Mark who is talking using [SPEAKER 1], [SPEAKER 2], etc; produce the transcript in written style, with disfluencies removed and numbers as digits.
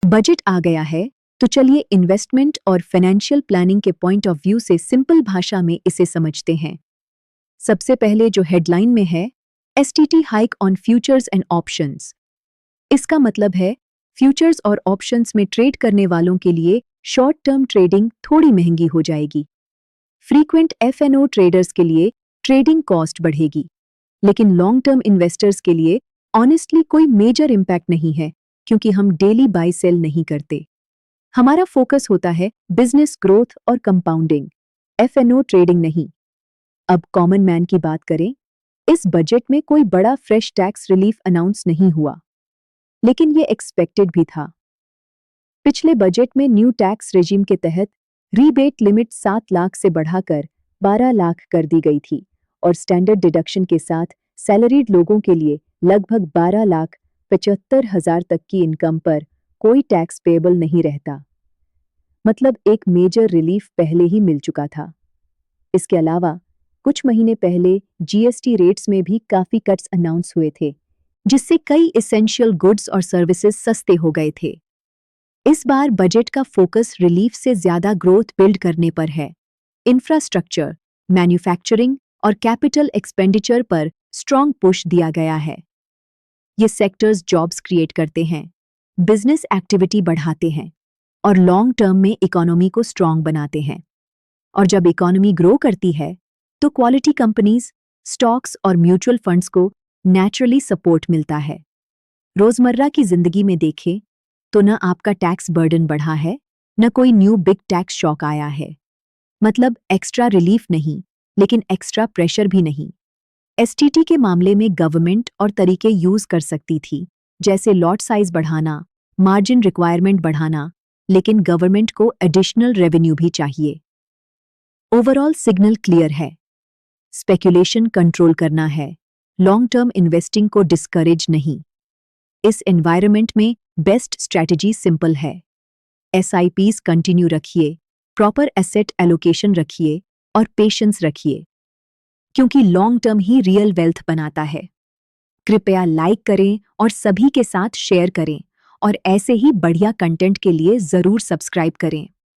[SPEAKER 1] Budget आ गया है, तो चलिए इन्वेस्टमेंट और फाइनेंशियल प्लानिंग के पॉइंट ऑफ व्यू से सिंपल भाषा में इसे समझते हैं। सबसे पहले जो हेडलाइन में है, STT hike on futures and options. इसका मतलब है फ्यूचर्स और ऑप्शंस में ट्रेड करने वालों के लिए शॉर्ट टर्म ट्रेडिंग थोड़ी महंगी हो जाएगी। फ्रीक्वेंट एफएनओ ट्रेडर्स के लिए ट्रेडिंग कॉस्ट बढ़ेगी, लेकिन लॉन्ग टर्म इन्वेस्टर्स के लिए ऑनेस्टली कोई मेजर इम्पैक्ट नहीं है, क्योंकि हम डेली बाय सेल नहीं करते। हमारा फोकस होता है बिजनेस ग्रोथ और कंपाउंडिंग, एफएनओ ट्रेडिंग नहीं। अब कॉमन मैन की बात करें, इस बजट में कोई बड़ा फ्रेश टैक्स रिलीफ अनाउंस नहीं हुआ, लेकिन ये एक्सपेक्टेड भी था। पिछले बजट में न्यू टैक्स रेजिम के तहत रीबेट लिमिट 7 लाख से बढ़ाकर 12 लाख कर दी गई थी और स्टैंडर्ड डिडक्शन के साथ सैलरीड लोगों के लिए लगभग 12,75,000 तक की इनकम पर कोई टैक्स पेएबल नहीं रहता। मतलब एक मेजर रिलीफ पहले ही मिल चुका था। इसके अलावा कुछ महीने पहले जीएसटी रेट्स में भी काफी कट्स अनाउंस हुए थे, जिससे कई एसेंशियल गुड्स और सर्विसेज सस्ते हो गए थे। इस बार बजट का फोकस रिलीफ से ज्यादा ग्रोथ बिल्ड करने पर है। इंफ्रास्ट्रक्चर, मैन्युफैक्चरिंग और कैपिटल एक्सपेंडिचर पर स्ट्रॉन्ग पुश दिया गया है। ये सेक्टर्स जॉब्स क्रिएट करते हैं, बिजनेस एक्टिविटी बढ़ाते हैं और लॉन्ग टर्म में इकोनॉमी को स्ट्रॉन्ग बनाते हैं। और जब इकोनॉमी ग्रो करती है, तो क्वालिटी कंपनीज, स्टॉक्स और म्यूचुअल फंड्स को नेचुरली सपोर्ट मिलता है। रोजमर्रा की जिंदगी में देखें तो न आपका टैक्स बर्डन बढ़ा है, न कोई न्यू बिग टैक्स शॉक आया है। मतलब एक्स्ट्रा रिलीफ नहीं, लेकिन एक्स्ट्रा प्रेशर भी नहीं। एसटीटी के मामले में गवर्नमेंट और तरीके यूज कर सकती थी, जैसे लॉट साइज बढ़ाना, मार्जिन रिक्वायरमेंट बढ़ाना, लेकिन गवर्नमेंट को एडिशनल रेवेन्यू भी चाहिए। ओवरऑल सिग्नल क्लियर है, स्पेक्यूलेशन कंट्रोल करना है, लॉन्ग टर्म इन्वेस्टिंग को डिस्करेज नहीं। इस एनवायरनमेंट में बेस्ट स्ट्रैटेजी सिंपल है, एसआईपीज कंटिन्यू रखिए, प्रॉपर एसेट एलोकेशन रखिए और पेशेंस रखिए, क्योंकि लॉन्ग टर्म ही रियल वेल्थ बनाता है। कृपया लाइक करें और सभी के साथ शेयर करें, और ऐसे ही बढ़िया कंटेंट के लिए जरूर सब्सक्राइब करें।